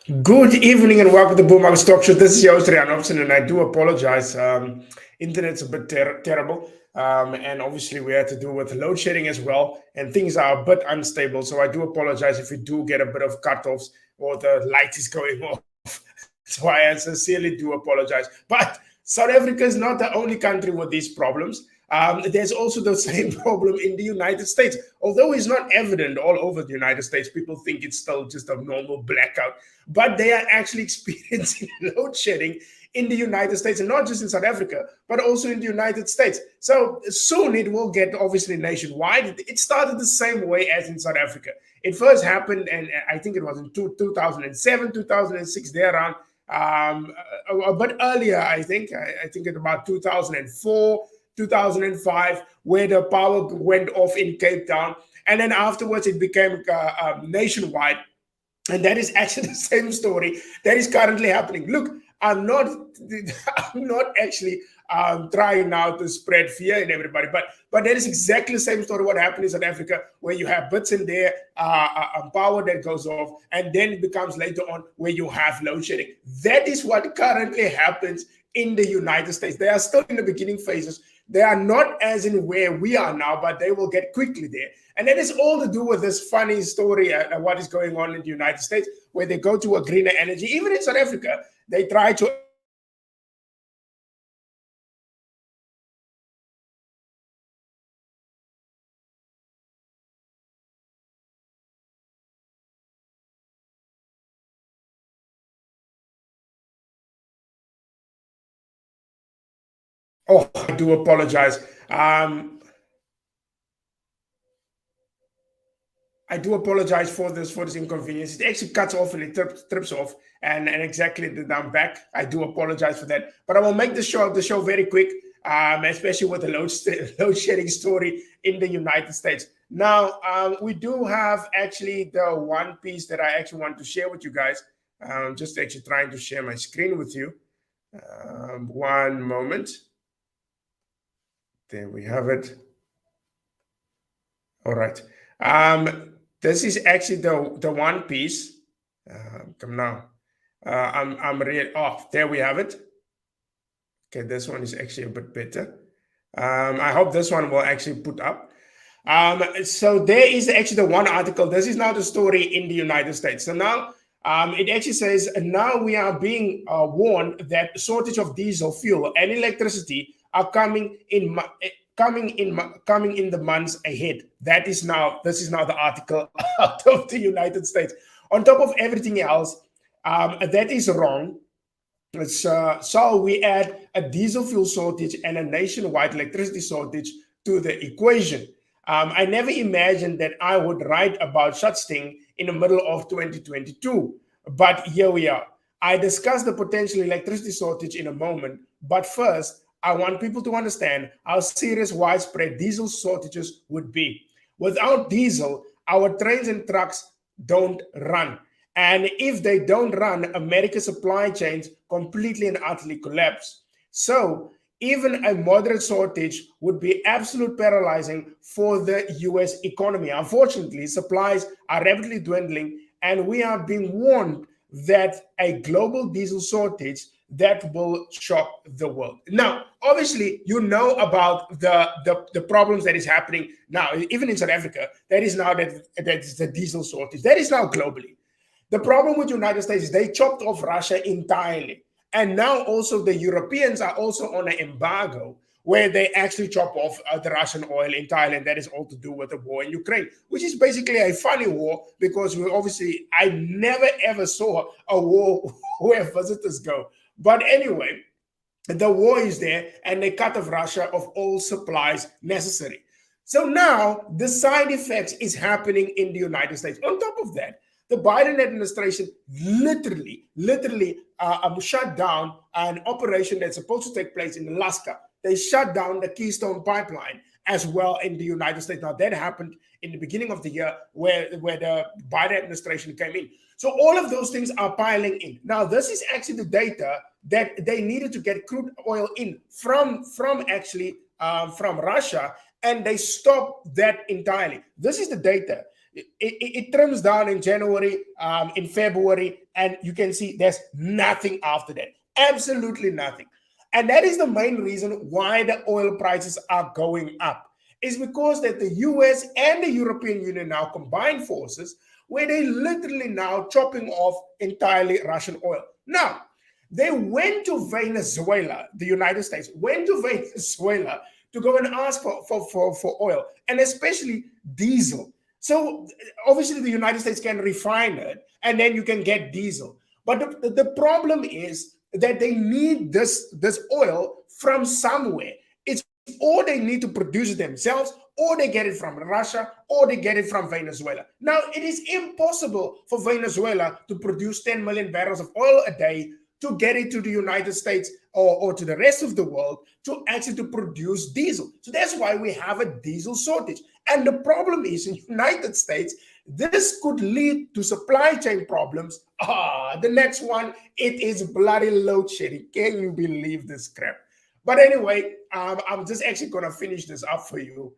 Good evening and welcome to Boom Market Stock Show. This is your host Rian Hobson, and I do apologize. Internet's a bit terrible, and obviously we had to do with load shedding as well, and things are a bit unstable. So I do apologize if we do get a bit of cutoffs or the light is going off. So I sincerely do apologize. But South Africa is not the only country with these problems. There's also the same problem in the United States. Although it's not evident all over the United States, people think it's still just a normal blackout. But they are actually experiencing load shedding in the United States, and not just in South Africa, but also in the United States. So soon it will get obviously nationwide. It started the same way as in South Africa. It first happened, and I think it was in 2007, 2006, there around. But earlier, I think at about 2004, 2005, where the power went off in Cape Town. And then afterwards, it became nationwide. And that is actually the same story that is currently happening. Look, I'm not, I'm not actually trying now to spread fear in everybody, but that is exactly the same story what happened in South Africa, where you have bits in there, power that goes off, and then it becomes later on where you have load shedding. That is what currently happens in the United States. They are still in the beginning phases. They are not as in where we are now, but they will get quickly there. And that is all to do with this funny story, what is going on in the United States, where they go to a greener energy. Even in South Africa, they try to Oh, I do apologize. I do apologize for this inconvenience. It actually cuts off and it trips off, and exactly I'm back. I do apologize for that, but I will make the show very quick, especially with the load shedding story in the United States. Now, we do have actually the one piece that I actually want to share with you guys. Just actually trying to share my screen with you. One moment. There we have it. All right. This is actually the one piece. Come now. I'm real. Oh, there we have it. Okay, this one is actually a bit better. I hope this one will actually put up. So there is actually the one article. This is now the story in the United States. So now it actually says now we are being warned that shortage of diesel fuel and electricity are coming in the months ahead. This is now the article out of the United States. On top of everything else, that is wrong. So we add a diesel fuel shortage and a nationwide electricity shortage to the equation. I never imagined that I would write about such thing in the middle of 2022, but here we are. I discuss the potential electricity shortage in a moment, but first, I want people to understand how serious widespread diesel shortages would be. Without diesel, our trains and trucks don't run. And if they don't run, America's supply chains completely and utterly collapse. So even a moderate shortage would be absolute paralyzing for the US economy. Unfortunately, supplies are rapidly dwindling, and we are being warned that a global diesel shortage that will shock the world. Now, obviously, you know about the problems that is happening now, even in South Africa. That is now that is the diesel shortage. That is now globally. The problem with the United States is they chopped off Russia entirely. And now also the Europeans are also on an embargo where they actually chop off the Russian oil entirely. And that is all to do with the war in Ukraine, which is basically a funny war because I never ever saw a war where visitors go. But anyway, the war is there and they cut off Russia of all supplies necessary. So now the side effects is happening in the United States. On top of that, the Biden administration literally shut down an operation that's supposed to take place in Alaska. They shut down the Keystone Pipeline as well in the United States. Now, that happened in the beginning of the year where the Biden administration came in. So all of those things are piling in. Now, this is actually the data that they needed to get crude oil in from Russia, and they stopped that entirely. This is the data. It trims down in January, in February, and you can see there's nothing after that. Absolutely nothing. And that is the main reason why the oil prices are going up. Is because that the US and the European Union now combine forces where they literally now chopping off entirely Russian oil. Now, they went to Venezuela, the United States went to Venezuela to go and ask for oil, and especially diesel. So obviously the United States can refine it and then you can get diesel. But the problem is that they need this oil from somewhere. It's or they need to produce it themselves, or they get it from Russia, or they get it from Venezuela. Now, it is impossible for Venezuela to produce 10 million barrels of oil a day to get it to the United States or to the rest of the world to actually to produce diesel. So that's why we have a diesel shortage. And the problem is in the United States, this could lead to supply chain problems. The next one, it is bloody load shedding. Can you believe this crap? But anyway, I'm just actually going to finish this up for you.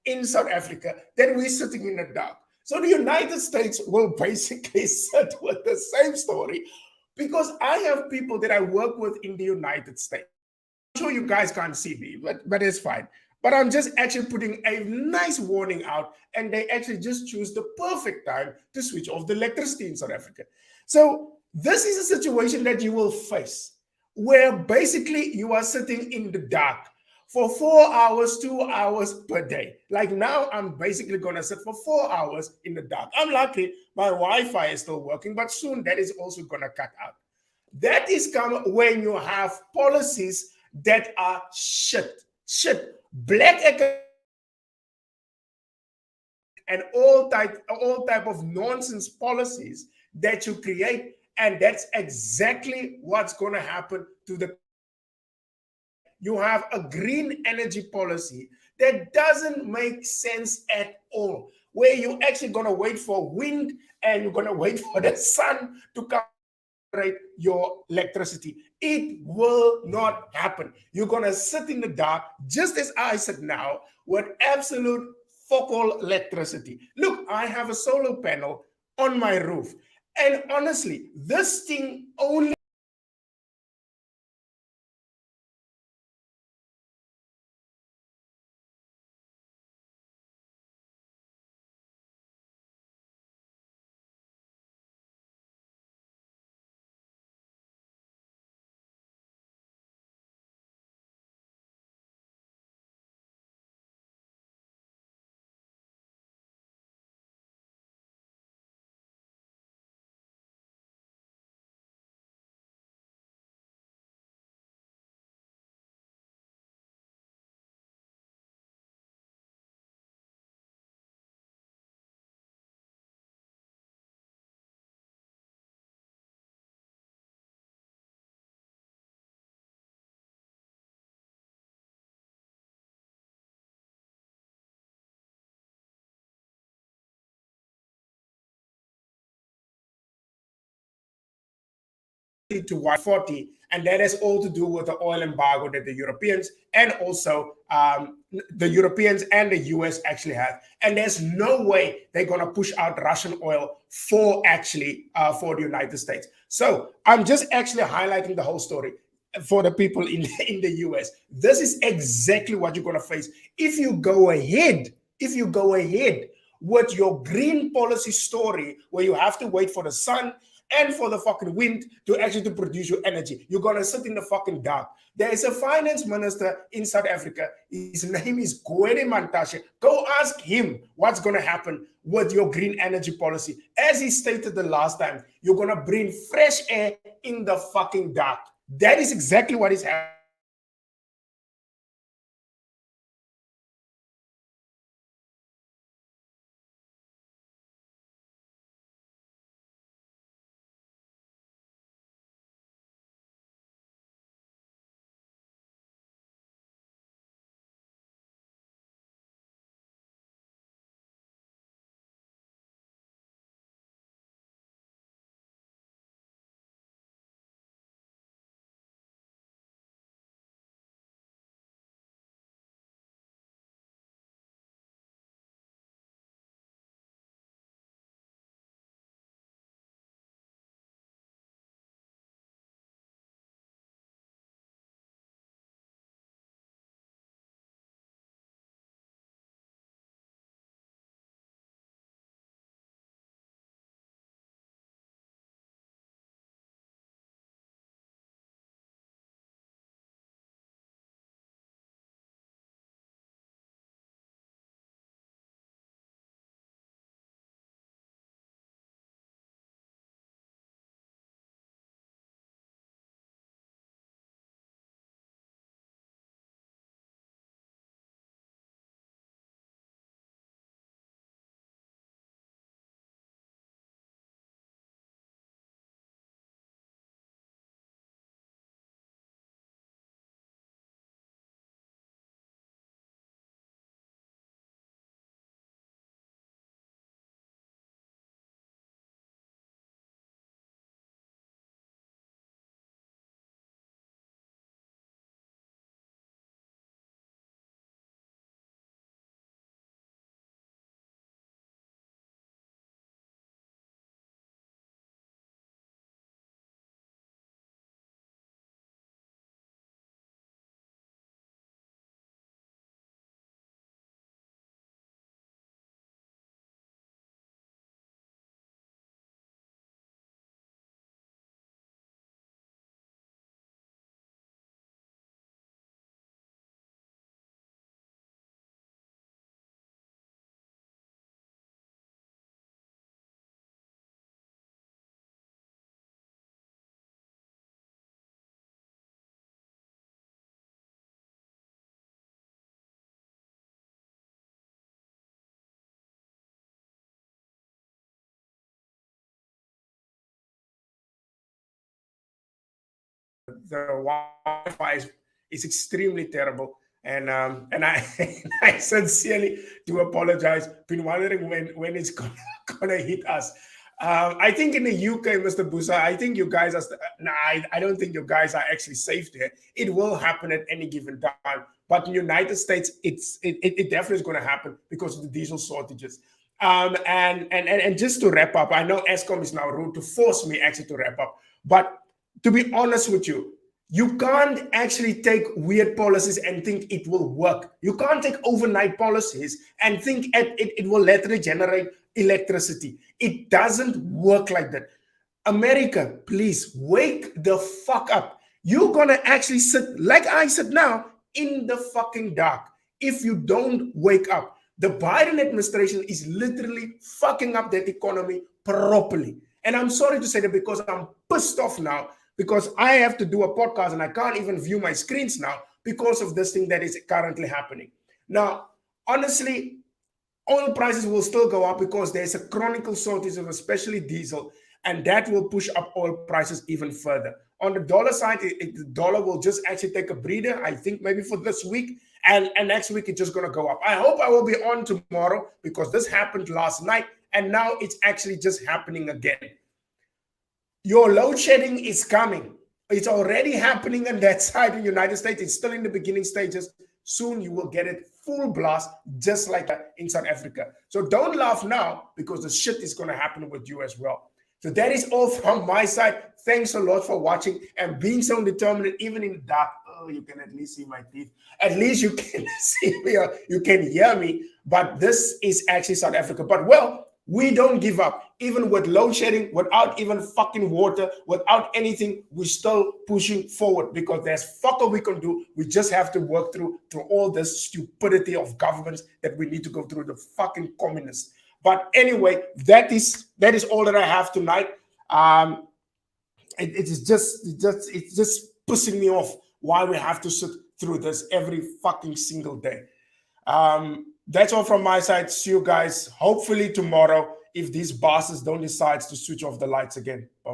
In South Africa, then we're sitting in the dark. So the United States will basically sit with the same story because I have people that I work with in the United States. I'm sure you guys can't see me, but it's fine. But I'm just actually putting a nice warning out, and they actually just choose the perfect time to switch off the electricity in South Africa. So this is a situation that you will face where basically you are sitting in the dark for 4 hours, 2 hours per day. Like now, I'm basically going to sit for 4 hours in the dark. I'm lucky my Wi-Fi is still working, but soon that is also going to cut out. That is come when you have policies that are shit, black economy, and all type of nonsense policies that you create, and that's exactly what's going to happen to the. You have a green energy policy that doesn't make sense at all, where you're actually going to wait for wind and you're going to wait for the sun to come your electricity. It will not happen. You're going to sit in the dark, just as I said now, with absolute focal electricity. Look, I have a solar panel on my roof. And honestly, this thing only to 140, and that has all to do with the oil embargo that the Europeans and also the Europeans and the US actually have. And there's no way they're going to push out Russian oil for the United States. So I'm just actually highlighting the whole story for the people in the US. This is exactly what you're going to face if you go ahead. If you go ahead with your green policy story, where you have to wait for the sun and for the fucking wind to actually to produce your energy. You're gonna sit in the fucking dark. There is a finance minister in South Africa. His name is Gwede Mantashe. Go ask him what's gonna happen with your green energy policy. As he stated the last time, you're gonna bring fresh air in the fucking dark. That is exactly what is happening. Wi-Fi is extremely terrible. And I I sincerely do apologize. Been wondering when it's gonna hit us. I think in the UK, Mr. Busa, I think you guys are. Nah, I don't think you guys are actually safe there. It will happen at any given time. But in the United States, it definitely is going to happen because of the diesel shortages. And just to wrap up, I know ESCOM is now rude to force me actually to wrap up. But to be honest with you, you can't actually take weird policies and think it will work. You can't take overnight policies and think it will literally generate electricity. It doesn't work like that. America, please wake the fuck up. You're gonna actually sit like I said now in the fucking dark if you don't wake up. The Biden administration is literally fucking up that economy properly. And I'm sorry to say that because I'm pissed off now because I have to do a podcast and I can't even view my screens now because of this thing that is currently happening. Now, honestly, oil prices will still go up because there's a chronic shortage of especially diesel, and that will push up oil prices even further. On the dollar side, the dollar will just actually take a breather, I think maybe for this week, and next week it's just going to go up. I hope I will be on tomorrow because this happened last night, and now it's actually just happening again. Your load shedding is coming. It's already happening on that side in the United States. It's still in the beginning stages. Soon you will get it full blast, just like in South Africa. So don't laugh now because the shit is going to happen with you as well. So that is all from my side. Thanks a lot for watching and being so determined, even in the dark. Oh, you can at least see my teeth. At least you can see me or you can hear me. But this is actually South Africa. But well, we don't give up. Even with load shedding, without even fucking water, without anything, we're still pushing forward because there's fuck all we can do. We just have to work through all this stupidity of governments that we need to go through, the fucking communists. But anyway, that is all that I have tonight. It's just pissing me off why we have to sit through this every fucking single day. That's all from my side. See you guys hopefully tomorrow if these bastards don't decide to switch off the lights again. Bye.